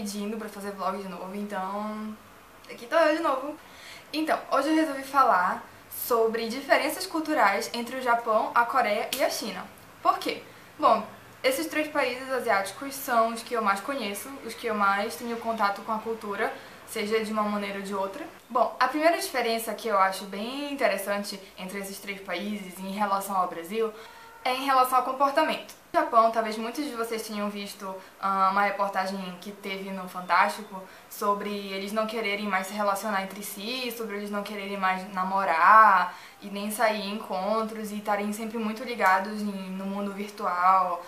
pedindo pra fazer vlog de novo, então aqui tô eu de novo. Então, hoje eu resolvi falar sobre diferenças culturais entre o Japão, a Coreia e a China. Por quê? Bom, esses três países asiáticos são os que eu mais conheço, os que eu mais tenho contato com a cultura, seja de uma maneira ou de outra. Bom, a primeira diferença que eu acho bem interessante entre esses três países em relação ao Brasil é em relação ao comportamento. No Japão, talvez muitos de vocês tenham visto uma reportagem que teve no Fantástico sobre eles não quererem mais se relacionar entre si, sobre eles não quererem mais namorar e nem sair em encontros e estarem sempre muito ligados no mundo virtual,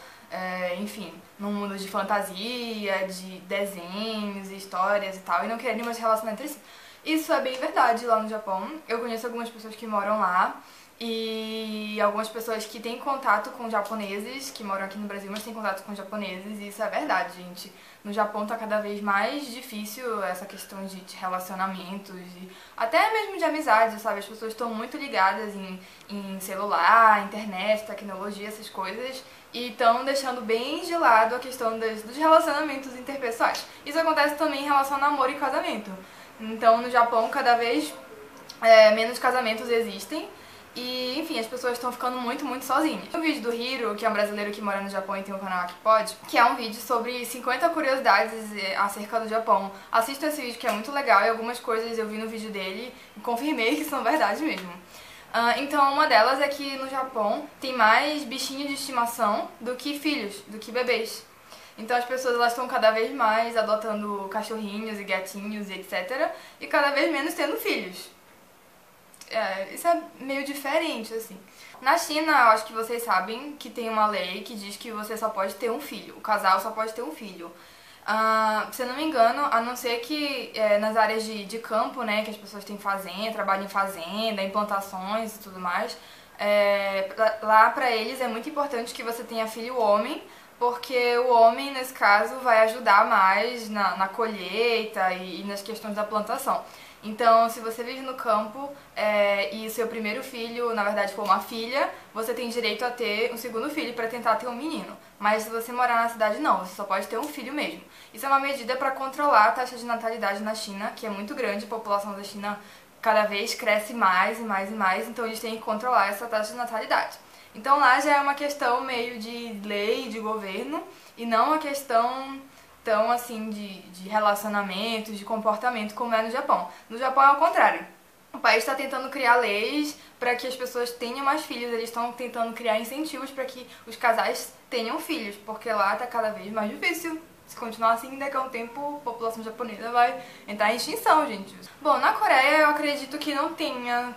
enfim, num mundo de fantasia, de desenhos, histórias e tal, e não quererem mais se relacionar entre si. Isso é bem verdade lá no Japão. Eu conheço algumas pessoas que moram lá e algumas pessoas que têm contato com japoneses, que moram aqui no Brasil, mas têm contato com japoneses, e isso é verdade, gente. No Japão tá cada vez mais difícil essa questão de relacionamentos, até mesmo de amizade, sabe? As pessoas estão muito ligadas em celular, internet, tecnologia, essas coisas, e estão deixando bem de lado a questão dos relacionamentos interpessoais. Isso acontece também em relação a namoro e casamento. Então, no Japão, cada vez menos casamentos existem. E, enfim, as pessoas estão ficando muito sozinhas. Tem um vídeo do Hiro, que é um brasileiro que mora no Japão e tem um canal Aqui Pode, que é um vídeo sobre 50 curiosidades acerca do Japão. Assista esse vídeo que é muito legal e algumas coisas eu vi no vídeo dele e confirmei que são verdade mesmo. Então, uma delas é que no Japão tem mais bichinhos de estimação do que filhos, do que bebês. Então as pessoas elas estão cada vez mais adotando cachorrinhos e gatinhos e etc. E cada vez menos tendo filhos. Isso é meio diferente, assim. Na China, eu acho que vocês sabem que tem uma lei que diz que você só pode ter um filho. O casal só pode ter um filho. Se eu não me engano, a não ser que nas áreas de campo, né, que as pessoas têm fazenda, trabalham em fazenda, implantações e tudo mais, lá pra eles é muito importante que você tenha filho homem, porque o homem, nesse caso, vai ajudar mais na colheita e nas questões da plantação. Então, se você vive no campo e o seu primeiro filho, na verdade, for uma filha, você tem direito a ter um segundo filho para tentar ter um menino. Mas se você morar na cidade, não, você só pode ter um filho mesmo. Isso é uma medida para controlar a taxa de natalidade na China, que é muito grande, a população da China cada vez cresce mais e mais, então eles têm que controlar essa taxa de natalidade. Então lá já é uma questão meio de lei, de governo, e não uma questão tão assim de relacionamentos, de comportamento como é no Japão. No Japão é ao contrário. O país está tentando criar leis para que as pessoas tenham mais filhos, eles estão tentando criar incentivos para que os casais tenham filhos, porque lá está cada vez mais difícil. Se continuar assim, daqui a um tempo a população japonesa vai entrar em extinção, gente. Bom, na Coreia eu acredito que não tenha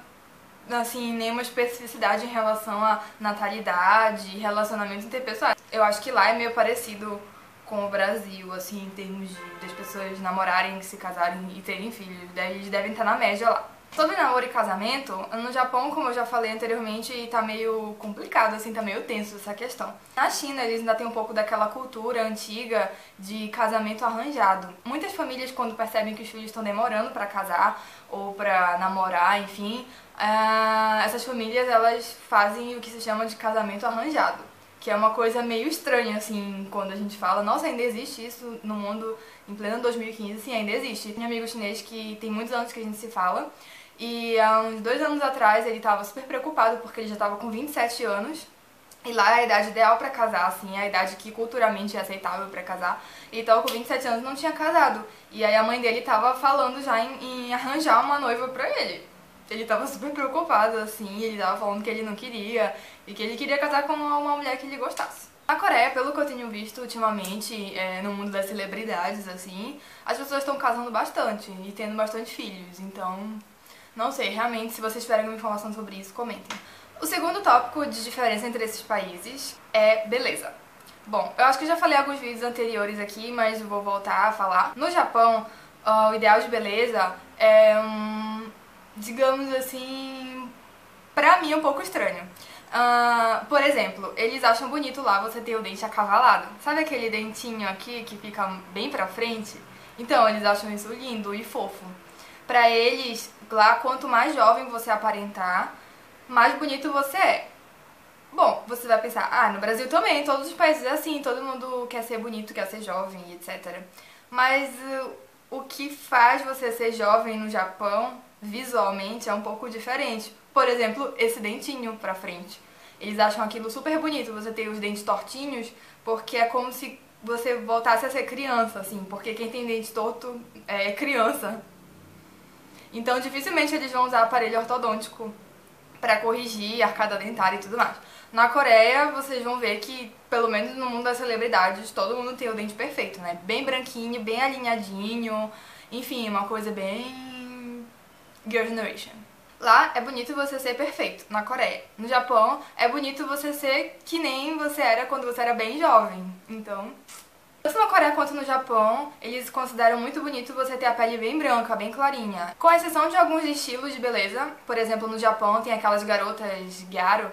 assim, nenhuma especificidade em relação à natalidade e relacionamentos interpessoais. Eu acho que lá é meio parecido com o Brasil, assim, em termos das pessoas namorarem, se casarem e terem filhos. Eles devem estar na média lá. Sobre namoro e casamento, no Japão, como eu já falei anteriormente, tá meio complicado, assim, tá meio tenso essa questão. Na China, eles ainda têm um pouco daquela cultura antiga de casamento arranjado. Muitas famílias, quando percebem que os filhos estão demorando pra casar ou pra namorar, enfim, essas famílias, elas fazem o que se chama de casamento arranjado, que é uma coisa meio estranha, assim, quando a gente fala, nossa, ainda existe isso no mundo em pleno 2015, sim, ainda existe. Tem um amigo chinês que tem muitos anos que a gente se fala, e há uns 2 anos atrás ele tava super preocupado porque ele já tava com 27 anos, e lá é a idade ideal pra casar, assim, é a idade que culturalmente é aceitável pra casar, e ele tava com 27 anos e não tinha casado, e aí a mãe dele tava falando já em arranjar uma noiva pra ele. Ele tava super preocupado, assim, ele tava falando que ele não queria, e que ele queria casar com uma mulher que ele gostasse. Na Coreia, pelo que eu tenho visto ultimamente, no mundo das celebridades, assim, as pessoas estão casando bastante e tendo bastante filhos, então, não sei, realmente, se vocês tiverem alguma informação sobre isso, comentem. O segundo tópico de diferença entre esses países é beleza. Bom, eu acho que eu já falei em alguns vídeos anteriores aqui, mas vou voltar a falar. No Japão, o ideal de beleza é digamos assim, pra mim é um pouco estranho. Por exemplo, eles acham bonito lá você ter o dente acavalado. Sabe aquele dentinho aqui que fica bem pra frente? Então, eles acham isso lindo e fofo. Pra eles, lá, quanto mais jovem você aparentar, mais bonito você é. Bom, você vai pensar, no Brasil também, todos os países é assim, todo mundo quer ser bonito, quer ser jovem, etc. Mas o que faz você ser jovem no Japão, visualmente, é um pouco diferente. Por exemplo, esse dentinho pra frente. Eles acham aquilo super bonito, você ter os dentes tortinhos, porque é como se você voltasse a ser criança, assim, porque quem tem dente torto é criança. Então dificilmente eles vão usar aparelho ortodôntico pra corrigir arcada dentária e tudo mais. Na Coreia, vocês vão ver que, pelo menos no mundo das celebridades, todo mundo tem o dente perfeito, né? Bem branquinho, bem alinhadinho, enfim, uma coisa bem Girl Generation. Lá é bonito você ser perfeito, na Coreia. No Japão, é bonito você ser que nem você era quando você era bem jovem. Então, tanto na Coreia quanto no Japão, eles consideram muito bonito você ter a pele bem branca, bem clarinha. Com exceção de alguns estilos de beleza, por exemplo, no Japão tem aquelas garotas gyaro,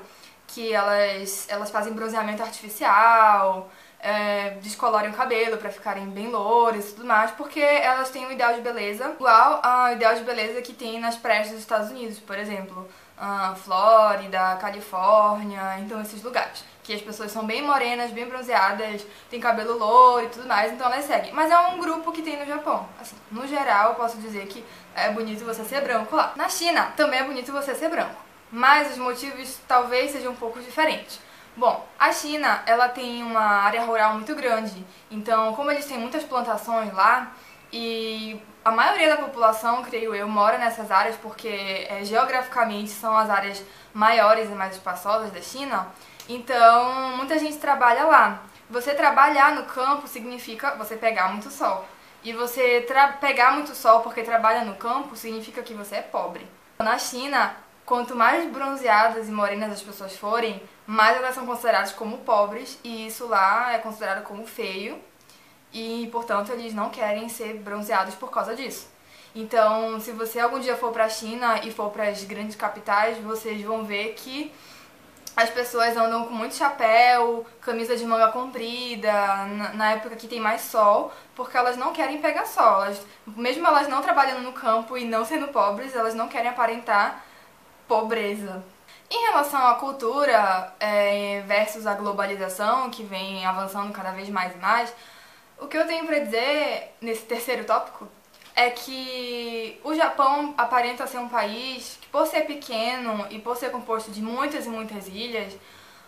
que elas fazem bronzeamento artificial, descolorem o cabelo pra ficarem bem louras e tudo mais, porque elas têm um ideal de beleza igual ao ideal de beleza que tem nas praias dos Estados Unidos, por exemplo, Flórida, Califórnia, então esses lugares. Que as pessoas são bem morenas, bem bronzeadas, têm cabelo louro e tudo mais, então elas seguem. Mas é um grupo que tem no Japão. Assim, no geral, eu posso dizer que é bonito você ser branco lá. Na China, também é bonito você ser branco, mas os motivos talvez sejam um pouco diferentes. Bom, a China, ela tem uma área rural muito grande, então como eles têm muitas plantações lá, e a maioria da população, creio eu, mora nessas áreas porque geograficamente são as áreas maiores e mais espaçosas da China, então muita gente trabalha lá. Você trabalhar no campo significa você pegar muito sol. E você pegar muito sol porque trabalha no campo significa que você é pobre. Na China, quanto mais bronzeadas e morenas as pessoas forem, mais elas são consideradas como pobres, e isso lá é considerado como feio, e portanto eles não querem ser bronzeados por causa disso. Então, se você algum dia for pra China e for para as grandes capitais, vocês vão ver que as pessoas andam com muito chapéu, camisa de manga comprida, na época que tem mais sol, porque elas não querem pegar sol. Mesmo elas não trabalhando no campo e não sendo pobres, elas não querem aparentar pobreza. Em relação à cultura versus a globalização, que vem avançando cada vez mais e mais, o que eu tenho pra dizer nesse terceiro tópico é que o Japão aparenta ser um país que, por ser pequeno e por ser composto de muitas e muitas ilhas,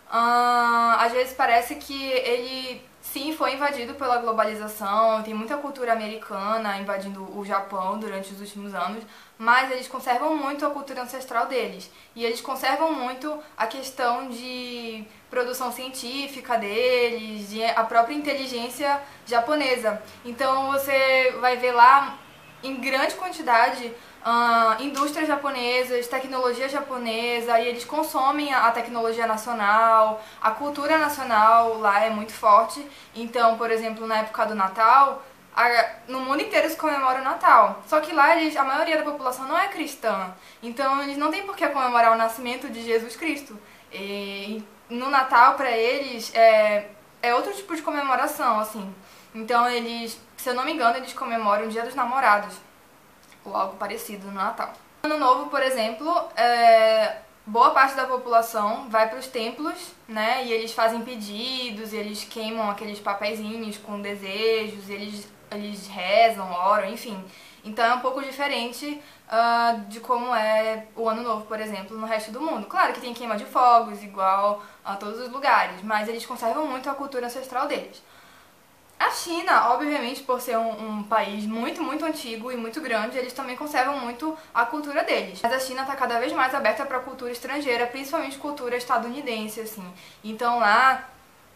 às vezes parece que ele sim foi invadido pela globalização, tem muita cultura americana invadindo o Japão durante os últimos anos, mas eles conservam muito a cultura ancestral deles. E eles conservam muito a questão de produção científica deles, a própria inteligência japonesa. Então você vai ver lá em grande quantidade indústrias japonesas, tecnologia japonesa, e eles consomem a tecnologia nacional, a cultura nacional lá é muito forte. Então, por exemplo, na época do Natal, no mundo inteiro se comemora o Natal, só que lá a maioria da população não é cristã, então eles não têm por que comemorar o nascimento de Jesus Cristo. E no Natal, pra eles, é outro tipo de comemoração, assim. Então eles, se eu não me engano, eles comemoram o Dia dos Namorados, ou algo parecido no Natal. No Ano Novo, por exemplo, boa parte da população vai para os templos, né, e eles fazem pedidos, eles queimam aqueles papeizinhos com desejos, eles rezam, oram, enfim. Então é um pouco diferente de como é o Ano Novo, por exemplo, no resto do mundo. Claro que tem queima de fogos, igual a todos os lugares, mas eles conservam muito a cultura ancestral deles. A China, obviamente, por ser um país muito, muito antigo e muito grande, eles também conservam muito a cultura deles. Mas a China está cada vez mais aberta para a cultura estrangeira, principalmente cultura estadunidense, assim. Então lá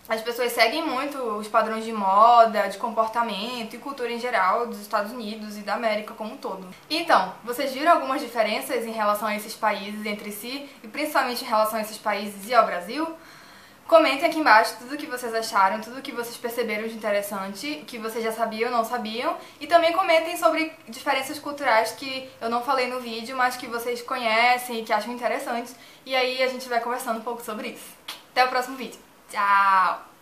as pessoas seguem muito os padrões de moda, de comportamento e cultura em geral dos Estados Unidos e da América como um todo. Então, vocês viram algumas diferenças em relação a esses países entre si, e principalmente em relação a esses países e ao Brasil? Comentem aqui embaixo tudo o que vocês acharam, tudo o que vocês perceberam de interessante, que vocês já sabiam ou não sabiam. E também comentem sobre diferenças culturais que eu não falei no vídeo, mas que vocês conhecem e que acham interessantes. E aí a gente vai conversando um pouco sobre isso. Até o próximo vídeo. Tchau!